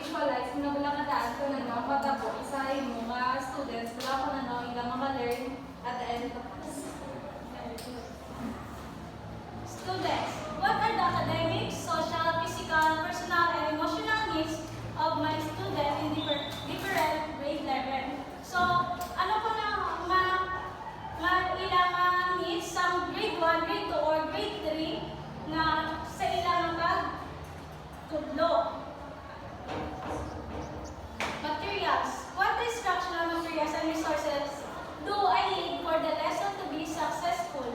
Visualize mo na wala kadaan ko na no, matabo, isahin mo mga students, wala ko na no, ilang mga learn at the end of the class. Students, what are the academic, social, physical, personal, and emotional needs of my student in different grade level? So, ano po na ilang needs sa grade 1, grade 2, or grade 3 na sa ilang pagtudlo? Materials. What instructional materials and resources do I need for the lesson to be successful?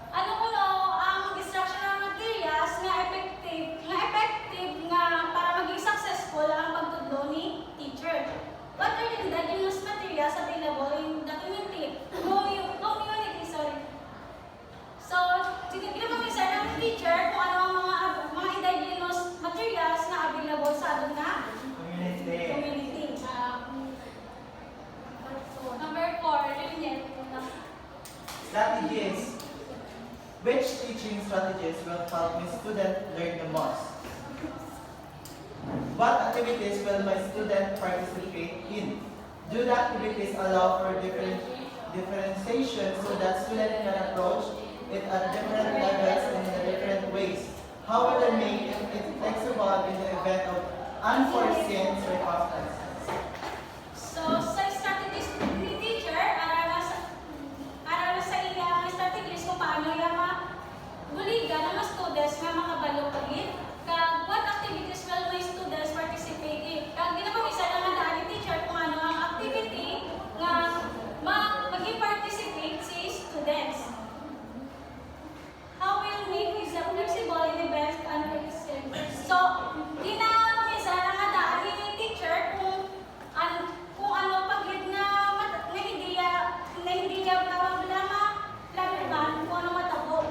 Ano po no, ang instructional materials na effective nga para maging successful ang pagtudlo ni teacher? What are the indigenous materials available in the community? So, pinapamisa ng teacher kung ano ang mga indigenous materials na available sa atin na community. Number 4, strategies. Which teaching strategies will help my student learn the most? What activities will my student participate in? Do the activities allow for differentiation so that students can approach it at different levels and in different ways? How will I make it flexible in the event of unforeseen circumstances? So, sa strategies ni teacher, para sa ilang strategies kung paano yung maguligan ng mga students na makabalo ulit. What activities will my students participate in? Ginapamisa na nga daan ni teacher kung ano ang activity na mag-participate si students. How will make is flexible in events and so, ginapamisa na nga daan ni teacher kung ano paglit na hindi niya problema, kung ano matabo.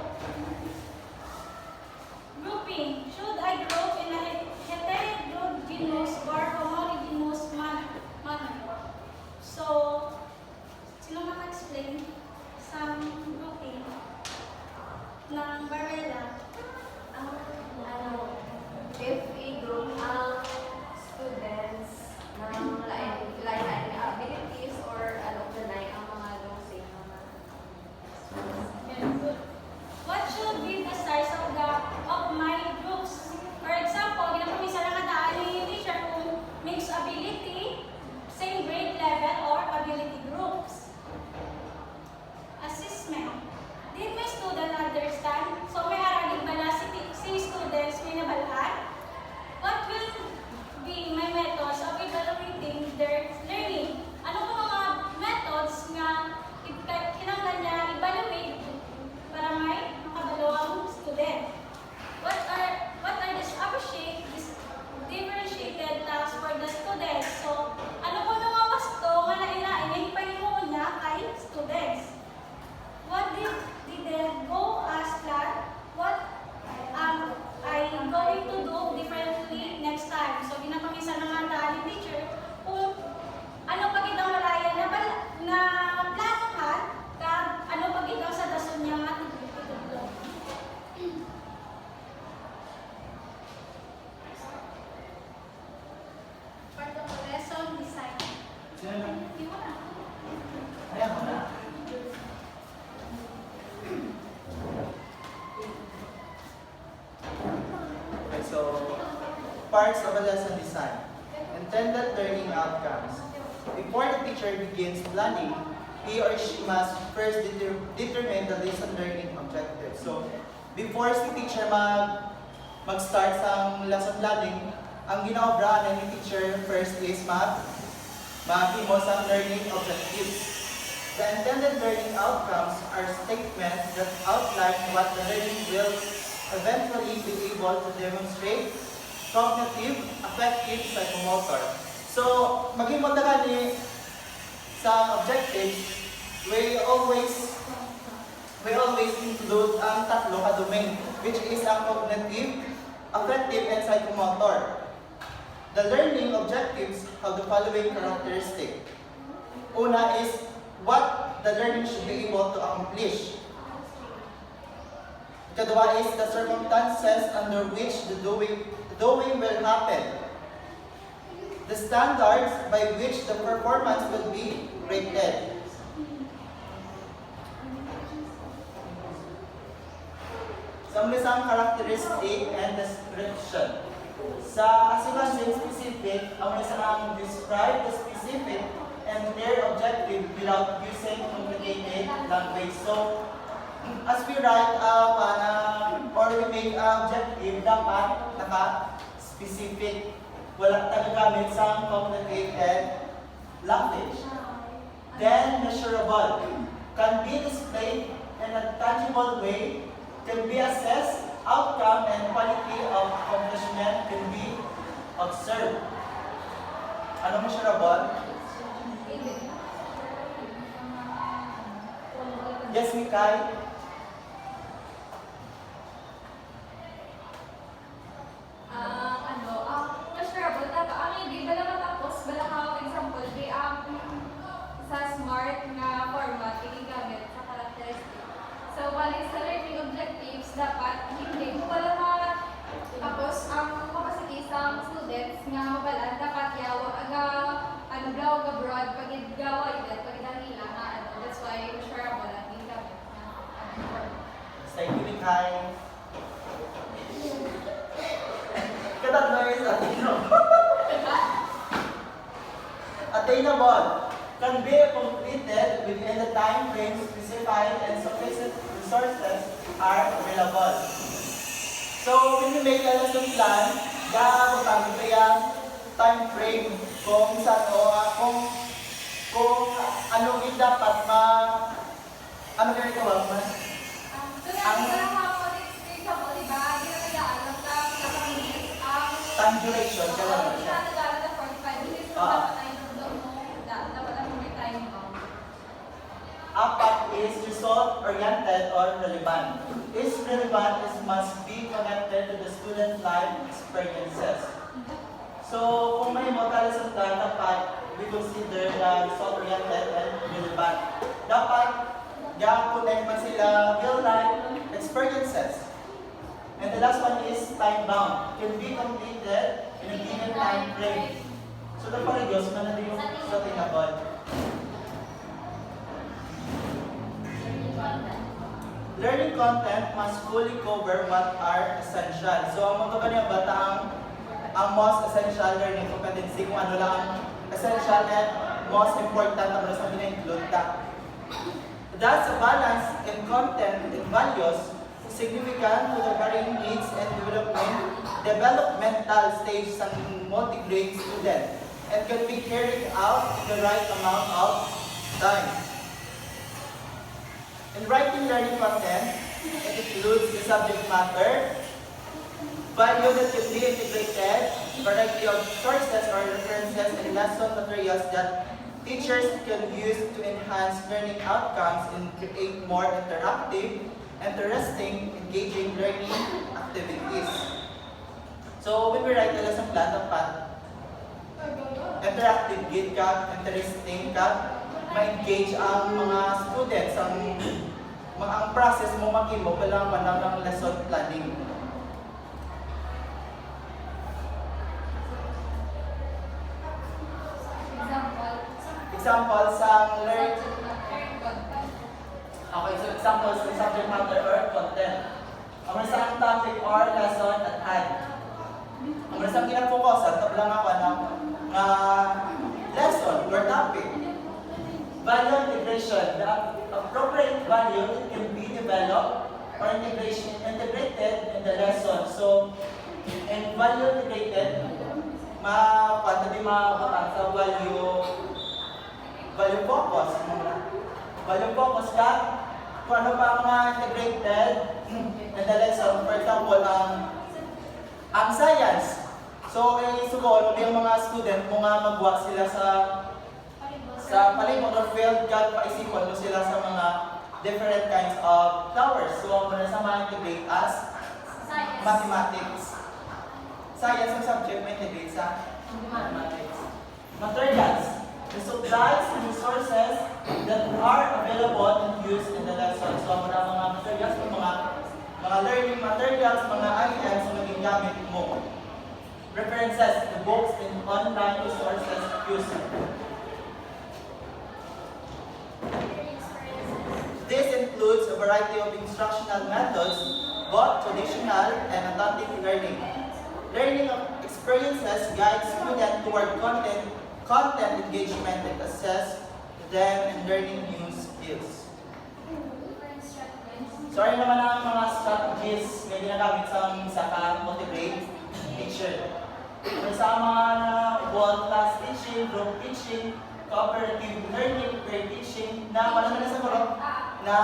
parts of a lesson design. Intended learning outcomes. Before the teacher begins planning, he or she must first determine the lesson learning objective. So, before si teacher mag-start sa lesson planning, ang ginaobraan ni teacher first is maghimo sa learning objectives. The intended learning outcomes are statements that outline what the learning will eventually be able to demonstrate: cognitive, affective, psychomotor. So, maghimo ta ni sa objectives, we always include ang tatlo ka domain, which is ang cognitive, affective, and psychomotor. The learning objectives have the following characteristic. Una is what the learning should be able to accomplish. Ikadua is the circumstances under which the doing will happen. The standards by which the performance will be rated. Some characteristic and description. Sa asilasin specific, ang isang describe the specific and their objective without using complicated language. So, as we write or we make objective, dapat naka-specific. Wala tagagamit sa complicated language. Then, measurable. Can be displayed in a tangible way, can be assessed, outcome and quality of accomplishment can be observed. Ano measurable? Yes, Mikay? Measurable na ba? Di ba naman tapos, bala ka example, di sa smart nga format, gamit sa characteristic. So, balik sa learning objectives, dapat hindi mo pala tapos ang capacity sa students nga mabalan, dapat yawa, gaw broad, pag-gawa yun, pag-dahila nga, that's why measurable at gamit. Thank you, Mikay. Katatlo is attainable. Can be completed within the time frame specified and sufficient resources are available. So, when you make a lesson plan, gagawin ko yung time frame kung saan kung anong dapat ano ganito ba? Time duration, kailan ba siya? Apat is result-oriented or relevant. Is relevant must be connected to the student life experiences. So, kung may mga lesson plan, dapat we consider result-oriented and relevant. Dapat connect man sila real life experiences. And the last one is time-bound. Can be completed in a given time frame. So, dapat Diyos man na yung attainable. Learning content must fully cover what are essential. So, ang mga ganyan bata ang most essential learning competency, kung ano lang ang essential and most important na sa include ta. Thus, a balance in content and values significant to the varying needs and developmental stage sa multi-grade student and can be carried out in the right amount of time. In writing learning content, it includes the subject matter, value that can be integrated, variety of sources or references and lesson materials that teachers can use to enhance learning outcomes and create more interactive, interesting, engaging learning activities. So when we write a lesson plan, dapat interactive gid ka, interesting ka, ma-engage ang mga students, ang process mo mag-imo palang ng lesson planning. Example sa learn. Okay, so examples ng subject matter or content. Ang isang topic or lesson at hand. Ang masang gina-focusan, tablang ako na lesson or topic. Value integration. The appropriate value can be developed or integrated in the lesson. So, in value integrated, tabi makakutan sa value focus. Value focus ka, kung ano pa ang mga integrated in the lesson. For example, ang science. So, siguro, yung mga student mo nga magwa sila sa palibot or field, kaya paisipan mo sila sa mga different kinds of flowers. So, ang muna sa mga integrate as mathematics. Science ang subject may integrate sa mathematics. Materials. The supplies and resources that are available and used in the lesson. So, ang muna mga materials, mga learning materials, mga items na maging gamit mo. References, the books and online resources used. This includes a variety of instructional methods, both traditional and adaptive learning. Learning experiences guide students toward content engagement and assess them in learning new skills. Sorry naman ang mga strategies na ginagamit sa motivate teacher. Sa mga wall class teaching, group teaching, cooperative learning, peer teaching, na wala na sa group na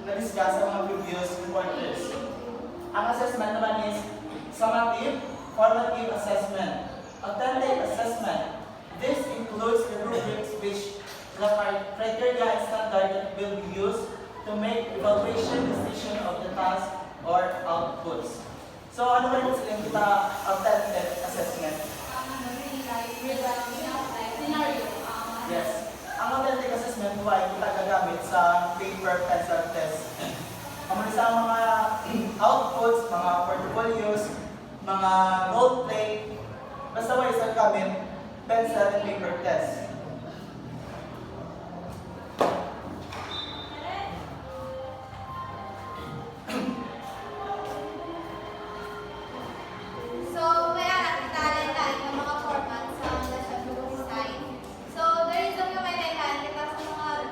na-discuss sa mga previous quarters. Ang assessment naman is summative, formative assessment, authentic assessment. This includes the rubrics which the criteria and standard that will be used to make evaluation decision of the task or outputs. So, ano ba yung silang kita authentic assessment? Scenario. Yes. Ang authentic assessment mo ay kita gagamit sa paper pencil test. Ang sa mga outputs, mga portfolios, mga role play, basta ba isang gamit, pencil and paper test. So, kaya nakitala tayo ng mga format sa lesson group design. So, the reason yung may kailangan kita sa mga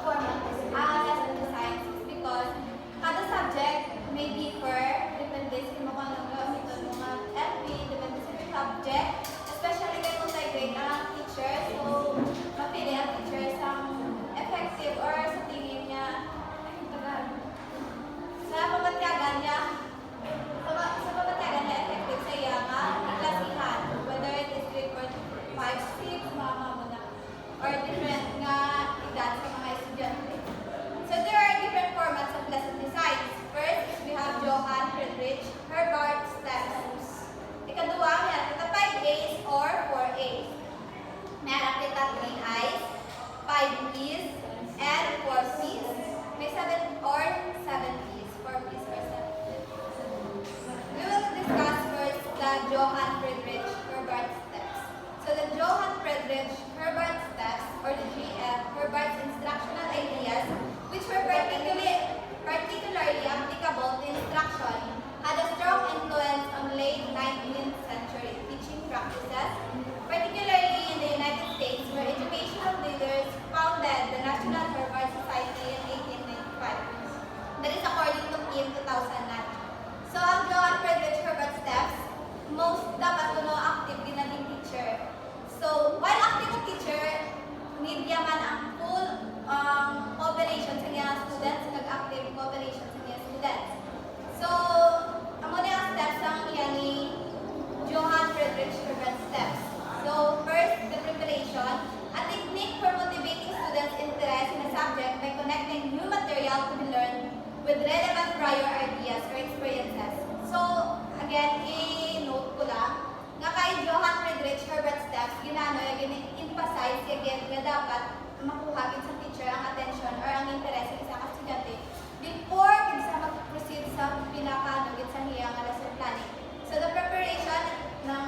format lesson design is because kada subject may differ, depende sa mga gamiton mga FP, depende sa subject, especially kay multi-grade ang teacher. So, mapili ang teacher sa effective or sa tingin niya, sa pamatyagan niya, sa pamatyagan niya effective sa iya nga iklasihan, whether it is grade 4, 5, 6, mga muna, or different nga edad sa mga estudyante. So there are different formats of lesson designs. First is we have Johann Friedrich Herbart steps. Ikaduwa, meron kita 5A's or 4A's. Meron kita 3I's, 5P's, and 4P's. May 7 or 7P's, 4P's or 7P's. We will discuss first the Johann Friedrich Herbart steps. So the Johann Friedrich Herbart steps, or the GF, Herbart's instructional ideas, which were particularly applicable to instruction, had a strong influence on late 19th century teaching practices, particularly in the United States, where educational leaders founded the National Herbart Society in 1895. That is according to Kim 2009. So, ang Johann Friedrich Herbart steps, most dapat kuno active din nating teacher. So, while active na teacher, need yaman ang full cooperation sa mga students, nag-active cooperation sa mga students. So, amo na ang steps ang iya ni Johann Friedrich Herbart steps. So, first, the preparation, a technique for motivating students' interest in a subject by connecting new material to be learned with relevant prior ideas or experiences. So, again, i-note ko lang, nga kay Johann Friedrich Herbart steps, ginano, emphasize, again, nga dapat makuha sa teacher ang attention or ang interest sa isang estudyante before sa mag-proceed sa pinakano sa niya nga lesson planning. So, the preparation ng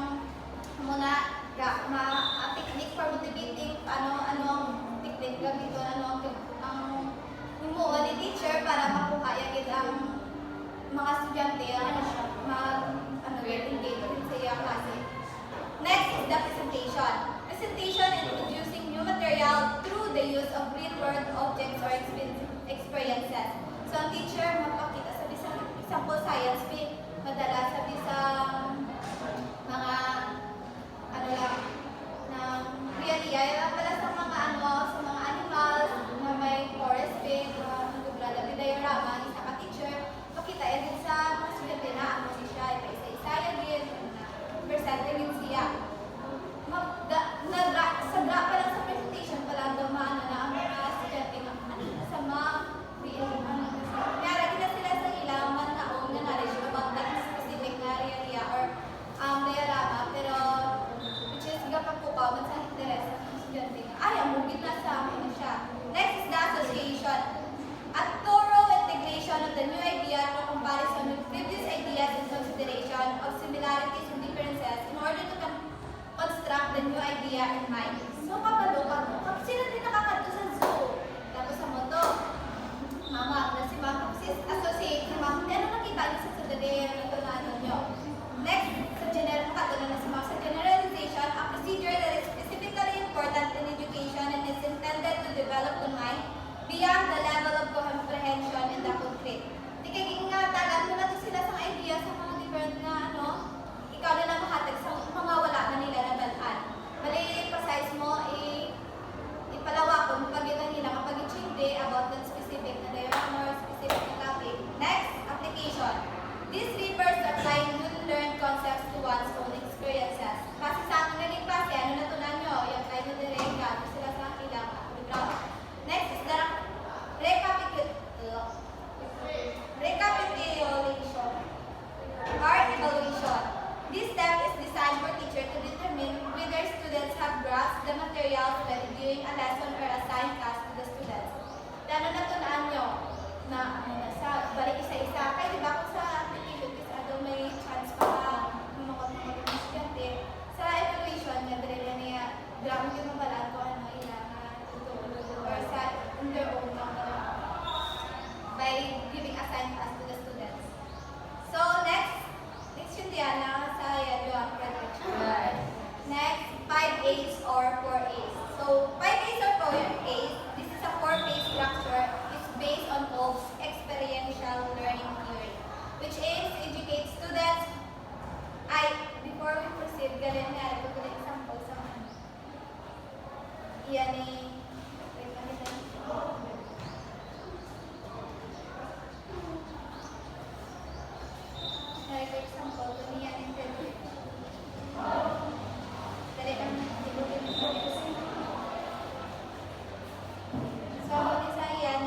muna, ang technique for motivating, ano ang technique gamito, ano ang himuon ni teacher para makuha yung ang mga estudyante ang mag-engage is associate naman kung ano nakita niyo sa sudadero na tunado niyo. Next, katulad na sa generalization, a procedure that is specifically important in education and is intended to develop the mind beyond the level of comprehension and the concrete. Di kaya nga, tagan mo na to sila sa idea sa mga different na ikaw na lang mahatag sa mga wala na nila na balaan. Bali, pa-size mo, ipalawak kung pag yun nila kapag i-chinde about that specific na diagram or specific na topic. Next, application. This refers to applying newly learned concepts to one's own experiences. Kasi sa ating naging klase, ano natunan nyo? Yung tayo na direct, ano sila sa ilang background. Next is the recapitulation or evaluation. This step is designed for teacher to determine whether students have grasped the materials when reviewing a lesson or assign tasks to the students. Ano natunan nyo na sa balik isa-isa? Kaya diba kung sa application is may chance pa mga estudyante. Sa evaluation, nga dali niya grabe yung mabalaan ko ano ilangan or sa in their own by giving assigned tasks to the students. So next yun Diana sa yung prediction. Next, 5 A's or 4 A's. So 5 A's or 4 A's, this is a 4-phase structure. It's based on Oakes experiential learning theory, which aims to educate students. Before we proceed, galing na ito ko na example sa yan for example, kung yan yung pwede. Dali lang natin. So, kung isa yan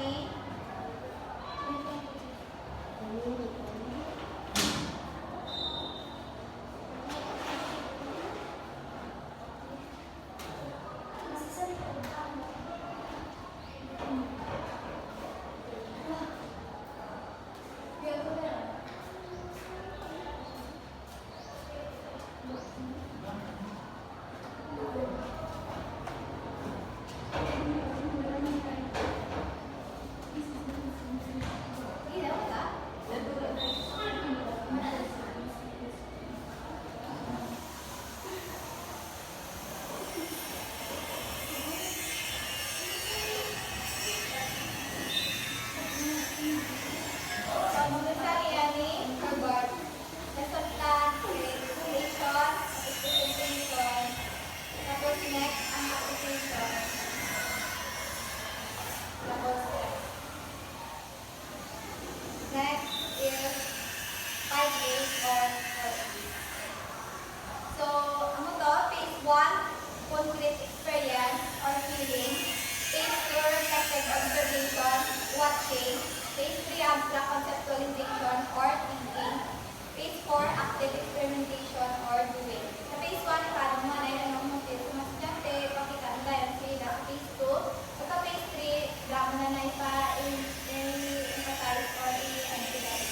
concrete experience or feeling. Phase 2, reflective observation, watching. Phase 3, abstract conceptualization or thinking. Phase 4, active experimentation or doing. Sa phase 1, parang mga na motive sa mga estudyante, pakita nila yung sila. Sa phase 2, sa phase 3, drama na emphasize or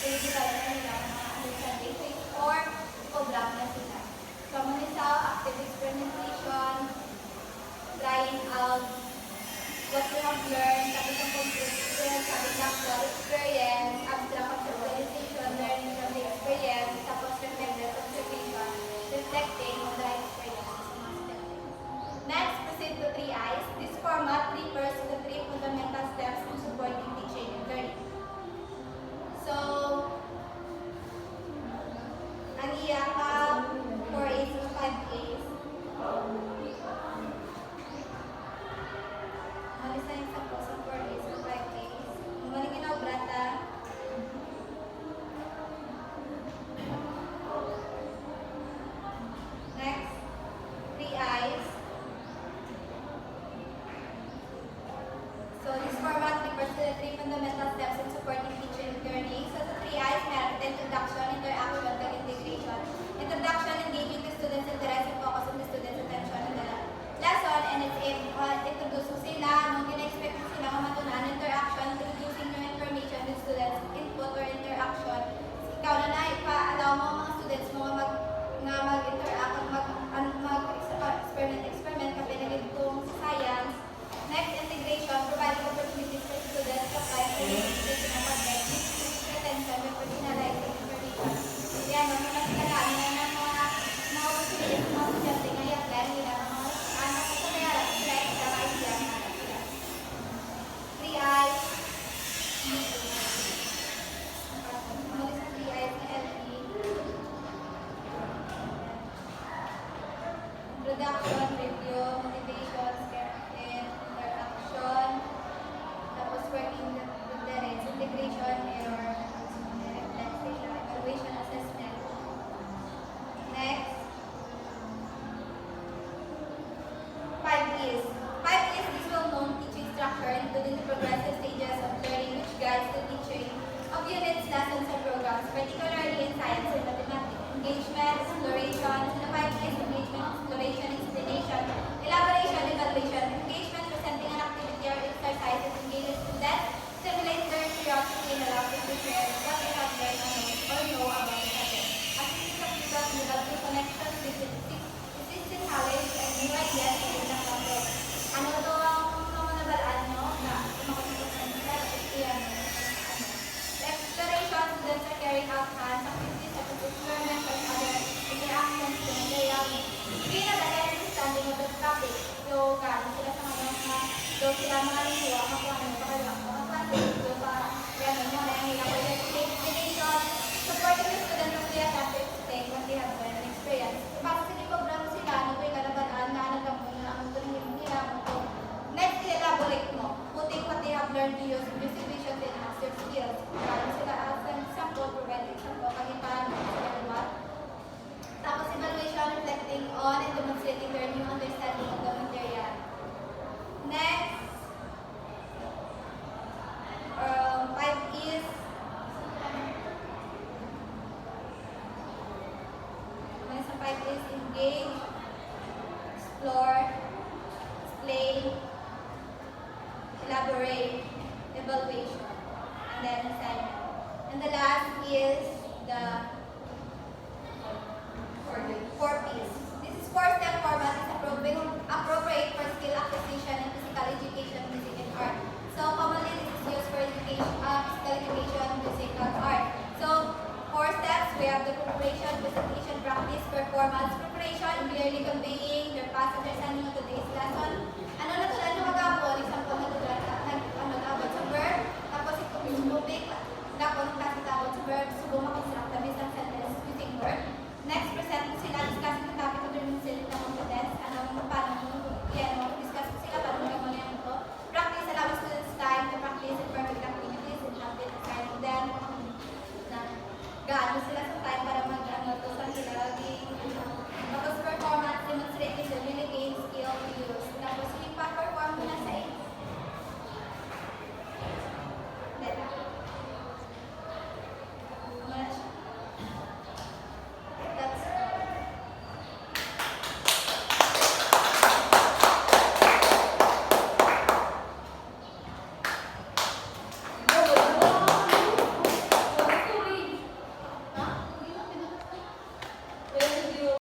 i-develop na nila mga understanding. Phase 4, program na sila. So, muna sa active experimentation, trying out what you have learned, sabi sa concrete experience, sabi sa actual experience, abstract conceptualization, learning from the experience, tapos reflective observation, reflecting on the experience. Next, proceed to 3 I's. This format refers to the 3 fundamental steps in supporting particularly in science and mathematics. Engagement, exploration, the 5 E's: engagement, exploration, explanation, elaboration, evaluation. Engagement, presenting an activity or exercise that engages students, stimulates their curiosity and allows them to share what they have learned or know about the subject. Activities of pupils develop connections with existing knowledge and new ideas within the subject. Ano to ang mga nabalaan nyo na makapagpasan sa exploration, students are carrying out hands activities such as experiments and other interactions with material. Gain a better understanding of the topic. So, galing sila sa mga sila mga lingua, makuha nyo pa kayo mga classes, so pa, gano'n mo na yung ilang explanation, supporting the students of their topic to take what they have learned and experience. So, basta sila program sila, ano ko yung kalabalaan na nagkampo na ang turingin nila mo to. Next, elaborate mo. Putting what they have learned to use in music vision to enhance their skills. Galing sila as an example, provide example, pagitan, sila what. Tapos, evaluation, reflecting on and demonstrating their new understanding of the material. Next, 5 is sa 5 is engage, explore, explain, elaborate, evaluation, and then assignment. And the last is the 4 P's. This is 4-step format is appropriate for skill acquisition and physical education, music, and art. So commonly this is used for education, physical education, music, and art. So 4 steps, we have the preparation, presentation, practice, performance. Preparation, clearly conveying their past understanding of today's lesson.